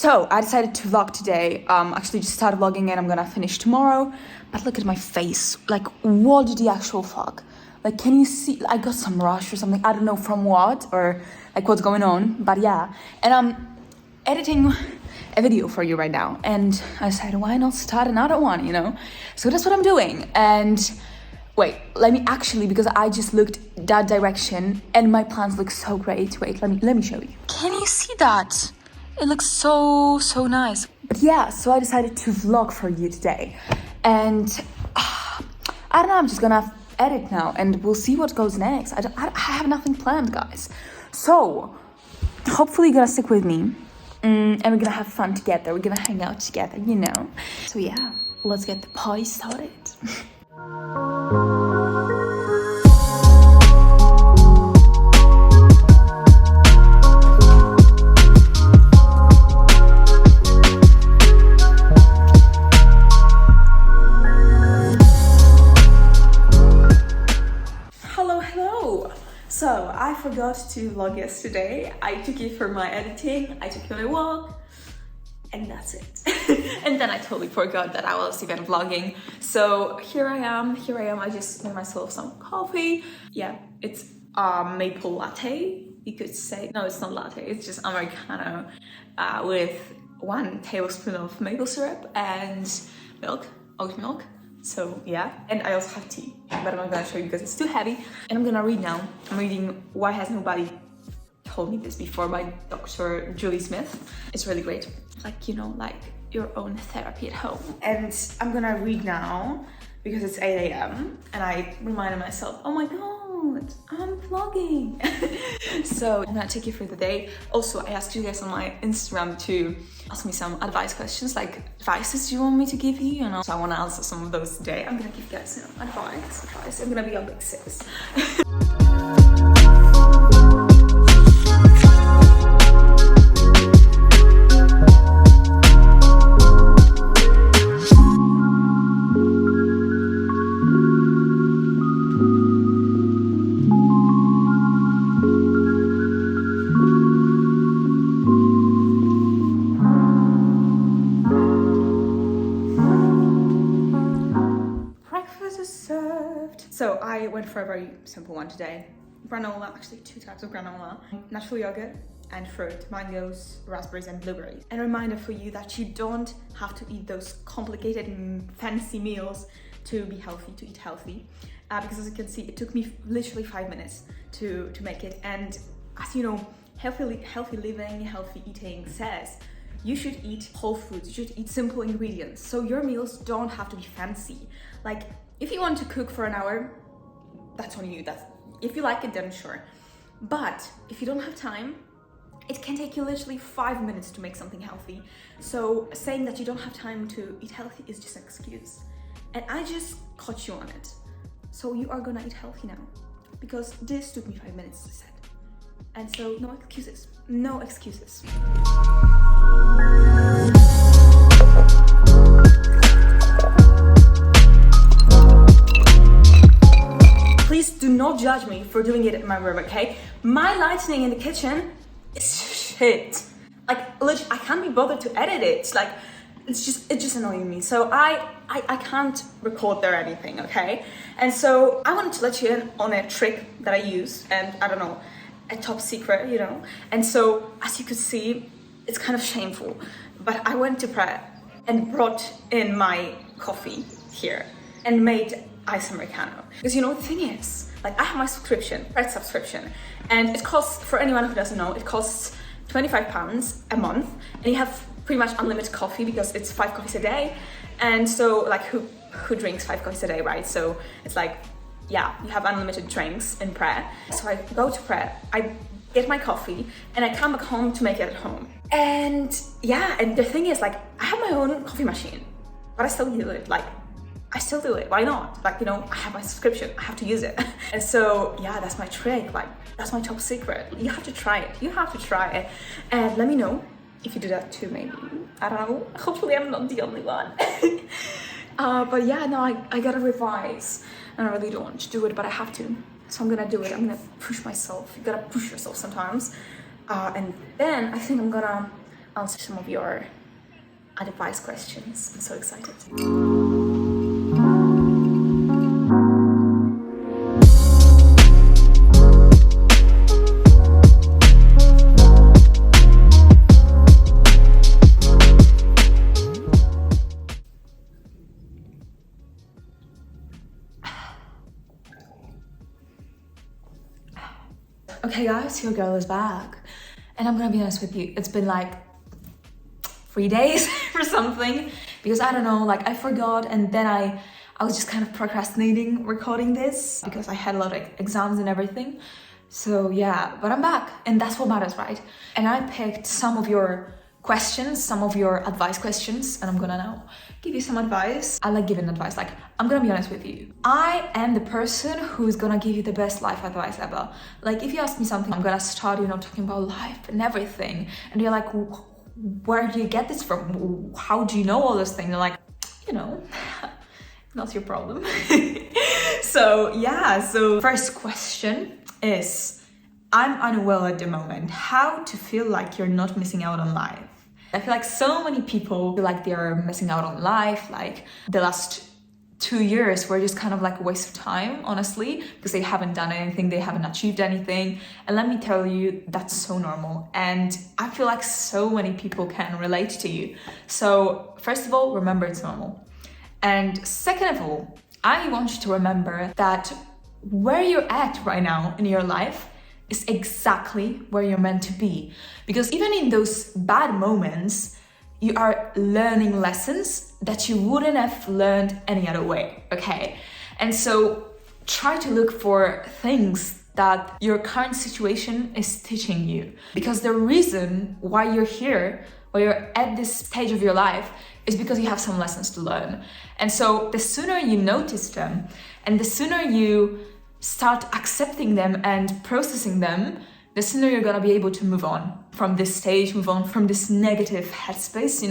So I decided to vlog today. Actually just started vlogging and I'm gonna finish tomorrow. But look at my face. Like, what the actual fuck? Like, can you see? I got some rush or something. I don't know from what or like what's going on. But yeah, and I'm editing a video for you right now. And I decided, why not start another one? You know. So that's what I'm doing. And wait, let me actually, because I just looked that direction and my plants look so great. Wait, let me show you. Can you see that? It looks so nice. But yeah, so I decided to vlog for you today. And I don't know, I'm just gonna edit now and we'll see what goes next. I have nothing planned, guys. So hopefully you're gonna stick with me and we're gonna have fun together. We're gonna hang out together, you know. So yeah, let's get the party started. So I forgot to vlog yesterday. I took it for my editing, I took it on a walk, and that's it. And then I totally forgot that I was even vlogging. So here I am. I just made myself some coffee. Yeah, it's maple latte, you could say. No, it's not latte, it's just Americano with 1 tablespoon of maple syrup and milk, oat milk. So yeah, and I also have tea, but I'm not gonna show you because it's too heavy. And I'm gonna read now. I'm reading Why Has Nobody Told Me This Before by Dr. Julie Smith. It's really great. Like, you know, like your own therapy at home. And I'm gonna read now because it's 8 a.m. and I reminded myself, oh my god, I'm vlogging. So I'm gonna take you through the day. Also, I asked you guys on my Instagram to ask me some advice questions, like advices you want me to give you, you know. So I want to answer some of those today. I'm gonna give you guys some advice. I'm gonna be a big sis. So I went for a very simple one today. Granola, actually 2 types of granola, natural yogurt and fruit, mangoes, raspberries and blueberries. And a reminder for you that you don't have to eat those complicated and fancy meals to be healthy, to eat healthy. Because as you can see, it took me literally 5 minutes to make it. And as you know, healthy living, healthy eating says you should eat whole foods, you should eat simple ingredients. So your meals don't have to be fancy. Like, if you want to cook for an hour, that's on you. If you like it, then sure. But if you don't have time, it can take you literally 5 minutes to make something healthy. So saying that you don't have time to eat healthy is just an excuse. And I just caught you on it. So you are gonna eat healthy now. Because this took me 5 minutes to set. And so no excuses. No excuses. Please do not judge me for doing it in my room, okay? My lighting in the kitchen is shit. Like, legit, I can't be bothered to edit it. Like, it's just annoying me. So I can't record there anything, okay? And so I wanted to let you in on a trick that I use, and I don't know, a top secret, you know? And so, as you could see, it's kind of shameful, but I went to Pret and brought in my coffee here and made ice Americano. Because you know, the thing is, like, I have my subscription, Pret subscription, and it costs, for anyone who doesn't know, it costs £25 a month, and you have pretty much unlimited coffee because it's 5 coffees a day. And so, like, who drinks 5 coffees a day, right? So it's like, yeah, you have unlimited drinks in Pret. So I go to Pret, I get my coffee, and I come back home to make it at home. And yeah, and the thing is, like, I have my own coffee machine, but I still do it. Like, I still do it. Why not? Like, you know, I have my subscription. I have to use it. And so, yeah, that's my trick. Like, that's my top secret. You have to try it. You have to try it. And let me know if you do that too, maybe. I don't know. Hopefully I'm not the only one. But yeah, no, I gotta revise. And I really don't want to do it, but I have to. So I'm gonna do it. I'm gonna push myself. You gotta push yourself sometimes. And then I think I'm gonna answer some of your advice questions. I'm so excited. Okay guys, your girl is back. And I'm gonna be honest with you, it's been like 3 days or something, because I don't know, like I forgot, and then I was just kind of procrastinating recording this because I had a lot of exams and everything. So yeah, but I'm back, and that's what matters, right? And I picked some of your questions, some of your advice questions, and I'm gonna now give you some advice. I like giving advice. Like, I'm gonna be honest with you, I am the person who's gonna give you the best life advice ever. Like, if you ask me something, I'm gonna start, talking about life and everything, and you're like, where do you get this from? How do you know all those things? And like, not your problem. So yeah, so first question is, I'm unwell at the moment. How to feel like you're not missing out on life? I feel like so many people feel like they're missing out on life. Like the last 2 years were just kind of like a waste of time, honestly, because they haven't done anything, they haven't achieved anything. And let me tell you, that's so normal. And I feel like so many people can relate to you. So first of all, remember it's normal. And second of all, I want you to remember that where you're at right now in your life is exactly where you're meant to be. Because even in those bad moments, you are learning lessons that you wouldn't have learned any other way, okay? And so try to look for things that your current situation is teaching you. Because the reason why you're here, why you're at this stage of your life, is because you have some lessons to learn. And so the sooner you notice them, and the sooner you start accepting them and processing them, the sooner you're gonna be able to move on from this stage, move on from this negative headspace,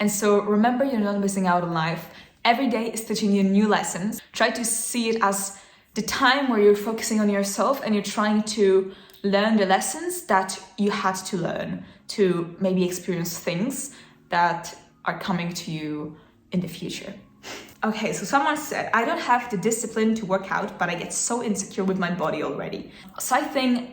And so remember, you're not missing out on life. Every day is teaching you new lessons. Try to see it as the time where you're focusing on yourself and you're trying to learn the lessons that you had to learn to maybe experience things that are coming to you in the future. Okay, so someone said, I don't have the discipline to work out, but I get so insecure with my body already. So I think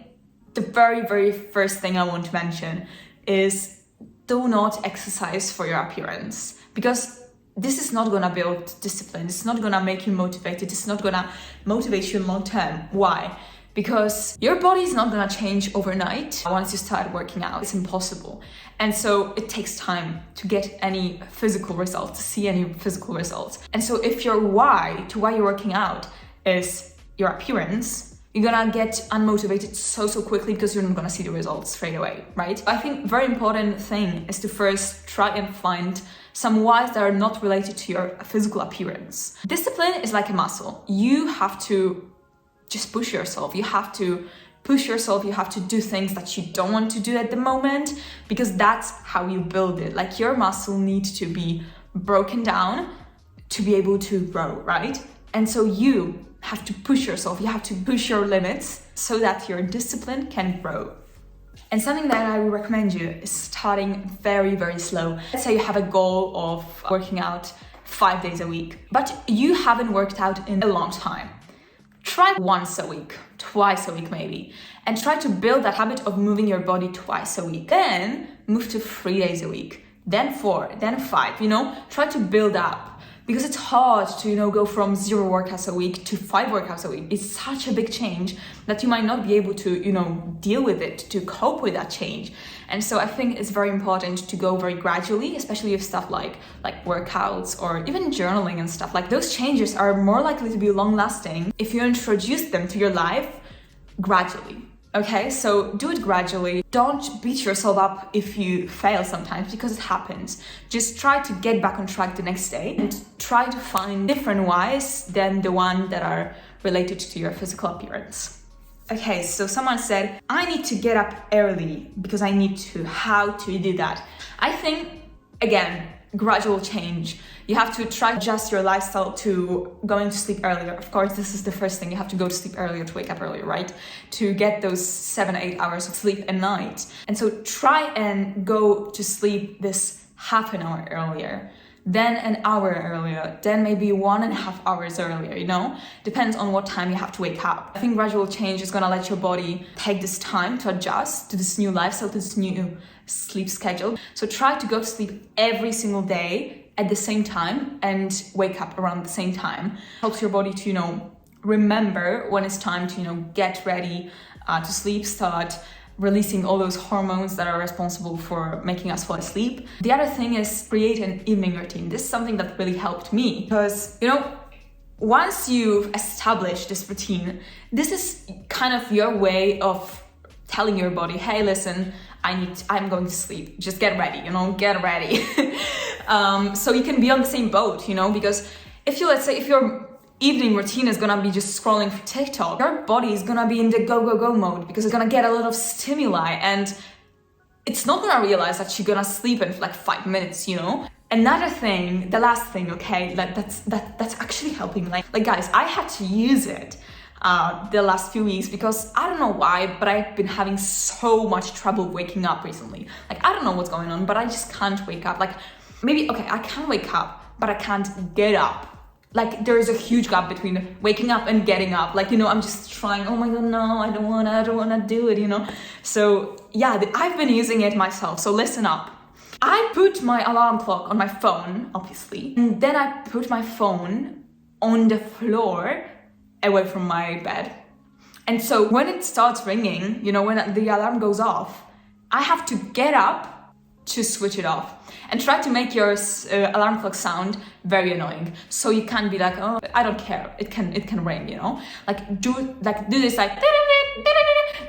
the very, very first thing I want to mention is do not exercise for your appearance, because this is not gonna build discipline. It's not gonna make you motivated. It's not gonna motivate you long term. Why? Because your body is not gonna change overnight once you start working out. It's impossible. And so it takes time to get any physical results, to see any physical results. And so if your why you're working out is your appearance, you're gonna get unmotivated so quickly because you're not gonna see the results straight away, right? I think very important thing is to first try and find some whys that are not related to your physical appearance. Discipline is like a muscle. You have to just push yourself. You have to push yourself. You have to do things that you don't want to do at the moment, because that's how you build it. Like, your muscle needs to be broken down to be able to grow, right? And so you have to push yourself. You have to push your limits so that your discipline can grow. And something that I would recommend you is starting very, very slow. Let's say you have a goal of working out 5 days a week, but you haven't worked out in a long time. Try once a week, twice a week maybe, and try to build that habit of moving your body twice a week. Then move to 3 days a week, then 4, then 5, try to build up. Because it's hard to, go from 0 workouts a week to 5 workouts a week. It's such a big change that you might not be able to, deal with it, to cope with that change. And so I think it's very important to go very gradually, especially with stuff like workouts or even journaling and stuff. Like, those changes are more likely to be long lasting if you introduce them to your life gradually. Okay, so do it gradually. Don't beat yourself up if you fail sometimes, because it happens. Just try to get back on track the next day and try to find different whys than the one that are related to your physical appearance. Okay, so someone said, I need to get up early because I need to. How to do that? I think, again, gradual change. You have to try to adjust your lifestyle to going to sleep earlier. Of course, this is the first thing. You have to go to sleep earlier to wake up earlier, right? To get those 7-8 hours of sleep a night. And so try and go to sleep this half an hour earlier, then an hour earlier, then maybe 1.5 hours earlier, you know? Depends on what time you have to wake up. I think gradual change is gonna let your body take this time to adjust to this new lifestyle, to this new sleep schedule. So try to go to sleep every single day at the same time and wake up around the same time. Helps your body to, you know, remember when it's time to, you know, get ready to sleep, start releasing all those hormones that are responsible for making us fall asleep. The other thing is create an evening routine. This is something that really helped me because, you know, once you've established this routine, this is kind of your way of telling your body, hey, listen, I'm going to sleep. Just get ready, you know, get ready. So you can be on the same boat, you know, because if your evening routine is gonna be just scrolling for TikTok, your body is gonna be in the go mode because it's gonna get a lot of stimuli and it's not gonna realize that you're gonna sleep in like 5 minutes, you know? Another thing, the last thing, okay, that's actually helping. Like guys, I had to use it the last few weeks because I don't know why, but I've been having so much trouble waking up recently. Like, I don't know what's going on, but I just can't wake up. Like, maybe, okay, I can wake up, but I can't get up. Like, there is a huge gap between waking up and getting up. Like, you know, I'm just trying, oh my God, no, I don't wanna do it, you know? So yeah, I've been using it myself. So listen up. I put my alarm clock on my phone, obviously, and then I put my phone on the floor away from my bed. And so when it starts ringing, you know, when the alarm goes off, I have to get up to switch it off and try to make your alarm clock sound very annoying. So you can't be like, oh, I don't care. It can ring, you know? Like do this like,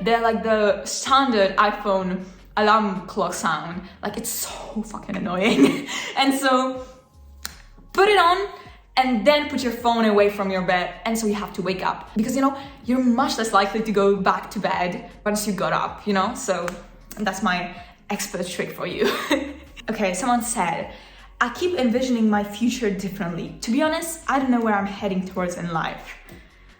they're like the standard iPhone alarm clock sound. Like, it's so fucking annoying. And so put it on and then put your phone away from your bed. And so you have to wake up because, you know, you're much less likely to go back to bed once you got up, you know? So that's my expert trick for you. Okay, someone said, I keep envisioning my future differently. To be honest, I don't know where I'm heading towards in life.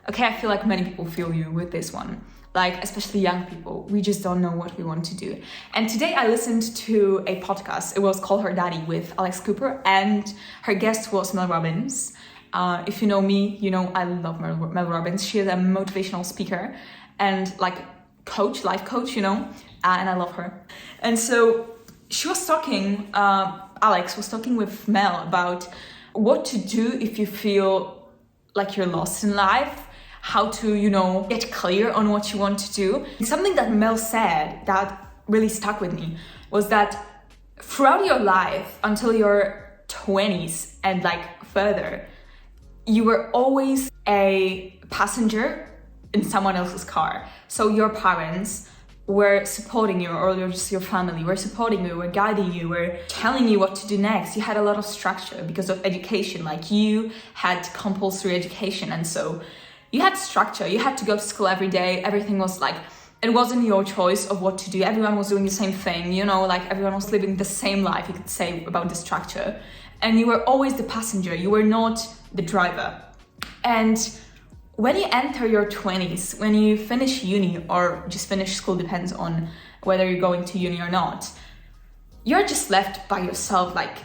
Okay, I feel like many people feel you with this one. Like, especially young people, we just don't know what we want to do. And today I listened to a podcast. It was called Her Daddy with Alex Cooper, and her guest was Mel Robbins. If you know me, you know I love Mel Robbins. She is a motivational speaker and like coach, life coach, you know, and I love her. And so she was talking, Alex was talking with Mel about what to do if you feel like you're lost in life, how to, you know, get clear on what you want to do. Something that Mel said that really stuck with me was that throughout your life until your 20s and like further, you were always a passenger in someone else's car. So your parents were supporting you, or just your family were supporting you, were guiding you, were telling you what to do next. You had a lot of structure because of education. Like, you had compulsory education, and so you had structure. You had to go to school every day. Everything was like, it wasn't your choice of what to do. Everyone was doing the same thing, you know, like everyone was living the same life, you could say, about the structure. And you were always the passenger. You were not the driver. And when you enter your 20s, when you finish uni or just finish school, depends on whether you're going to uni or not, you're just left by yourself. Like,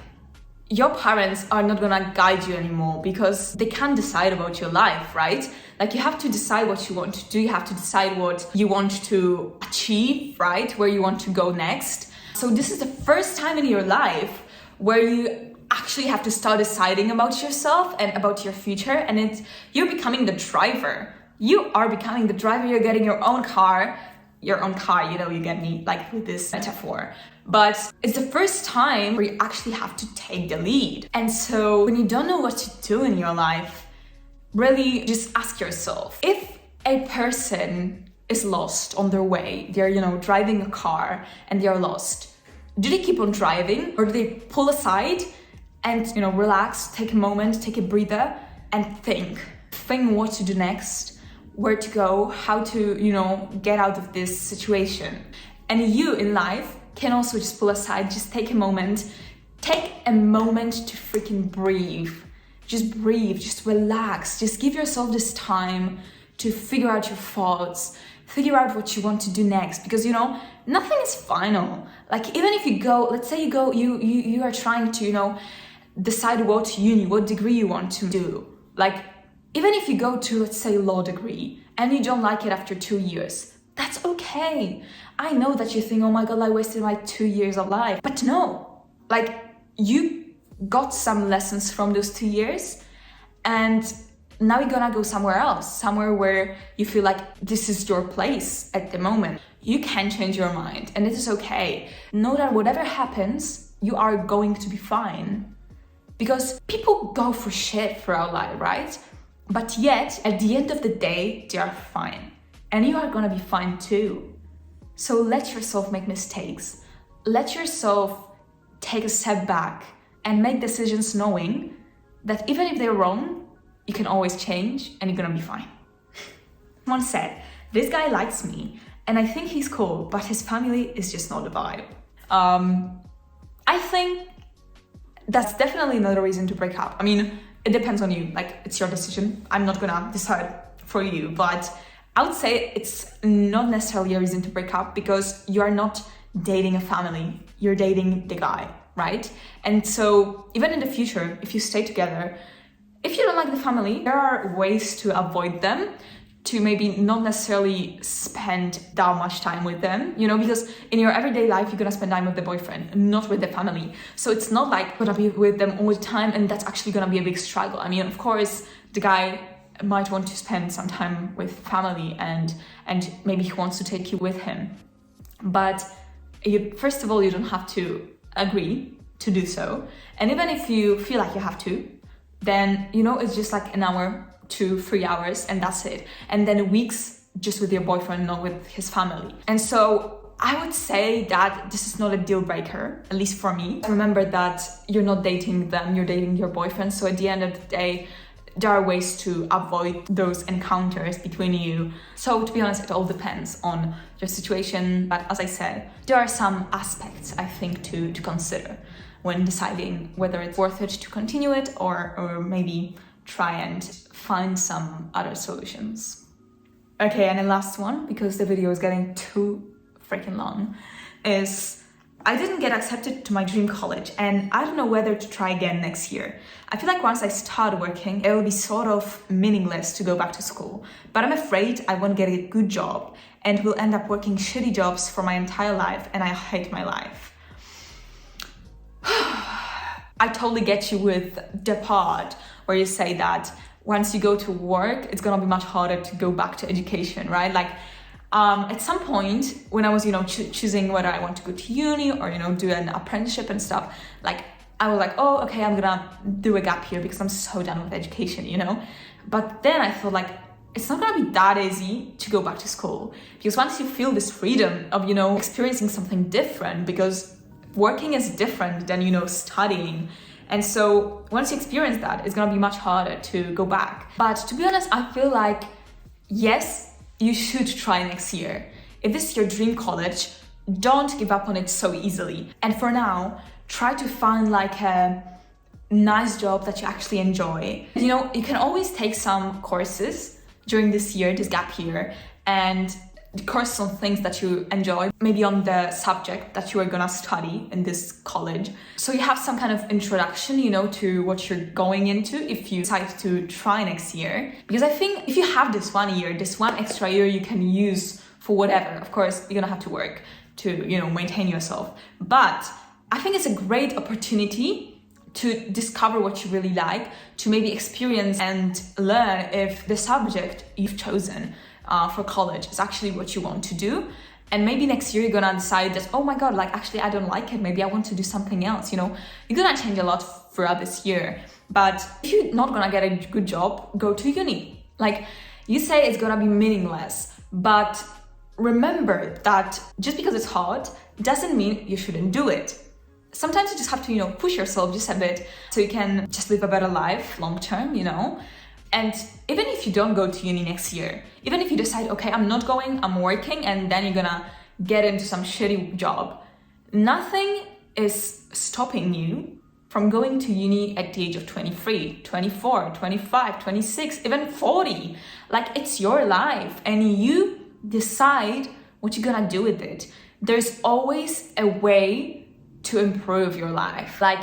your parents are not gonna guide you anymore because they can't decide about your life, right? Like, you have to decide what you want to do. You have to decide what you want to achieve, right? Where you want to go next. So this is the first time in your life where you actually have to start deciding about yourself and about your future, and you're becoming the driver. You are becoming the driver. You're getting your own car, you know, you get me, like with this metaphor. But it's the first time where you actually have to take the lead. And so when you don't know what to do in your life, really just ask yourself, if a person is lost on their way, they're, you know, driving a car and they're lost, do they keep on driving, or do they pull aside and, you know, relax, take a moment, take a breather and think what to do next, where to go, how to, you know, get out of this situation? And you in life can also just pull aside, just take a moment, take a moment to freaking breathe. Just breathe, just relax, just give yourself this time to figure out your thoughts, figure out what you want to do next, because you know, nothing is final. Like even if you go, let's say you are trying to, you know, decide what uni, what degree you want to do. Like even if you go to, let's say, law degree and you don't like it after 2 years, that's okay. I know that you think, oh my God, I wasted my 2 years of life, but no, like you got some lessons from those 2 years, and now you're gonna go somewhere else, somewhere where you feel like this is your place at the moment. You can change your mind, and it is okay. Know that whatever happens, you are going to be fine. Because people go through shit throughout life, right? But yet, at the end of the day, they are fine. And you are gonna be fine too. So let yourself make mistakes. Let yourself take a step back and make decisions knowing that even if they're wrong, you can always change and you're gonna be fine. Someone said, this guy likes me and I think he's cool, but his family is just not the vibe. I think that's definitely not a reason to break up. I mean, it depends on you, like it's your decision. I'm not gonna decide for you, but I would say it's not necessarily a reason to break up because you are not dating a family, you're dating the guy, right? And so even in the future, if you stay together, if you don't like the family, there are ways to avoid them, to maybe not necessarily spend that much time with them, you know, because in your everyday life, you're gonna spend time with the boyfriend, not with the family. So it's not like you're gonna be with them all the time and that's actually gonna be a big struggle. I mean, of course, the guy might want to spend some time with family and maybe he wants to take you with him. But first of all, you don't have to agree to do so. And even if you feel like you have to, then, you know, it's just like an hour, 2-3 hours, and that's it. And then weeks just with your boyfriend, not with his family. And so I would say that this is not a deal breaker, at least for me. Remember that you're not dating them, you're dating your boyfriend. So at the end of the day, there are ways to avoid those encounters between you. So to be honest, it all depends on your situation. But as I said, there are some aspects I think to consider when deciding whether it's worth it to continue it or maybe try and find some other solutions. Okay, and the last one, because the video is getting too freaking long, is I didn't get accepted to my dream college and I don't know whether to try again next year. I feel like once I start working, it will be sort of meaningless to go back to school. But I'm afraid I won't get a good job and will end up working shitty jobs for my entire life and I hate my life. I totally get you with the part where you say that once you go to work, it's gonna be much harder to go back to education, right? Like at some point when I was, you know, choosing whether I want to go to uni or, you know, do an apprenticeship and stuff, like I was like, oh, okay, I'm gonna do a gap year because I'm so done with education, you know? But then I thought like, it's not gonna be that easy to go back to school because once you feel this freedom of, you know, experiencing something different, because working is different than, you know, studying. And so once you experience that, it's gonna be much harder to go back. But to be honest, I feel like, yes, you should try next year. If this is your dream college, don't give up on it so easily. And for now, try to find like a nice job that you actually enjoy. You know, you can always take some courses during this year, this gap year, and courses on things that you enjoy, maybe on the subject that you are gonna study in this college. So you have some kind of introduction, you know, to what you're going into if you decide to try next year. Because I think if you have this 1 year, this one extra year you can use for whatever. Of course, you're gonna have to work to, you know, maintain yourself. But I think it's a great opportunity to discover what you really like, to maybe experience and learn if the subject you've chosen for college is actually what you want to do. And maybe next year you're gonna decide that, oh my God, like actually I don't like it, maybe I want to do something else, you know. You're gonna change a lot throughout this year. But if you're not gonna get a good job, go to uni. Like you say it's gonna be meaningless, but remember that just because it's hard doesn't mean you shouldn't do it. Sometimes you just have to, you know, push yourself just a bit so you can just live a better life long term, you know. And even if you don't go to uni next year, even if you decide, okay, I'm not going, I'm working, and then you're gonna get into some shitty job, nothing is stopping you from going to uni at the age of 23, 24, 25, 26, even 40. Like, it's your life and you decide what you're gonna do with it. There's always a way to improve your life. Like,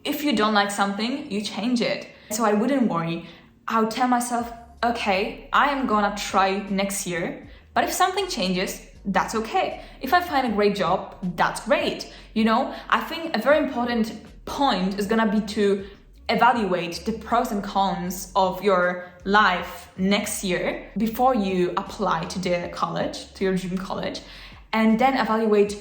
if you don't like something, you change it. So I wouldn't worry. I would tell myself, okay, I am gonna try next year, but if something changes, that's okay. If I find a great job, that's great. You know, I think a very important point is gonna be to evaluate the pros and cons of your life next year before you apply to the college, to your dream college, and then evaluate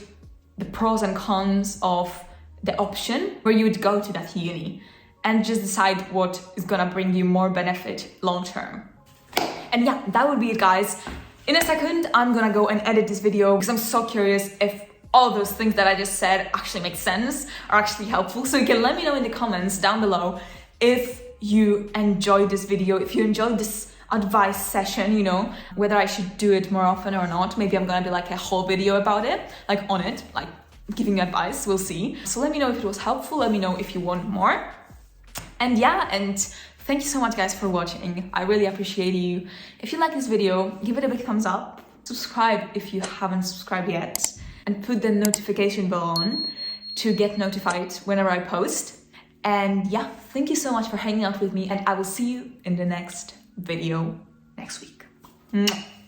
the pros and cons of the option where you would go to that uni, and just decide what is gonna bring you more benefit long term. And yeah, that would be it, guys. In a second, I'm gonna go and edit this video because I'm so curious if all those things that I just said actually make sense, are actually helpful. So you can let me know in the comments down below if you enjoyed this video, if you enjoyed this advice session, you know, whether I should do it more often or not. Maybe I'm gonna do like a whole video about it, like on it, like giving you advice, we'll see. So let me know if it was helpful, let me know if you want more. And yeah, and thank you so much, guys, for watching. I really appreciate you. If you like this video, give it a big thumbs up, subscribe if you haven't subscribed yet, and put the notification bell on to get notified whenever I post. And yeah, thank you so much for hanging out with me, and I will see you in the next video next week. Mwah.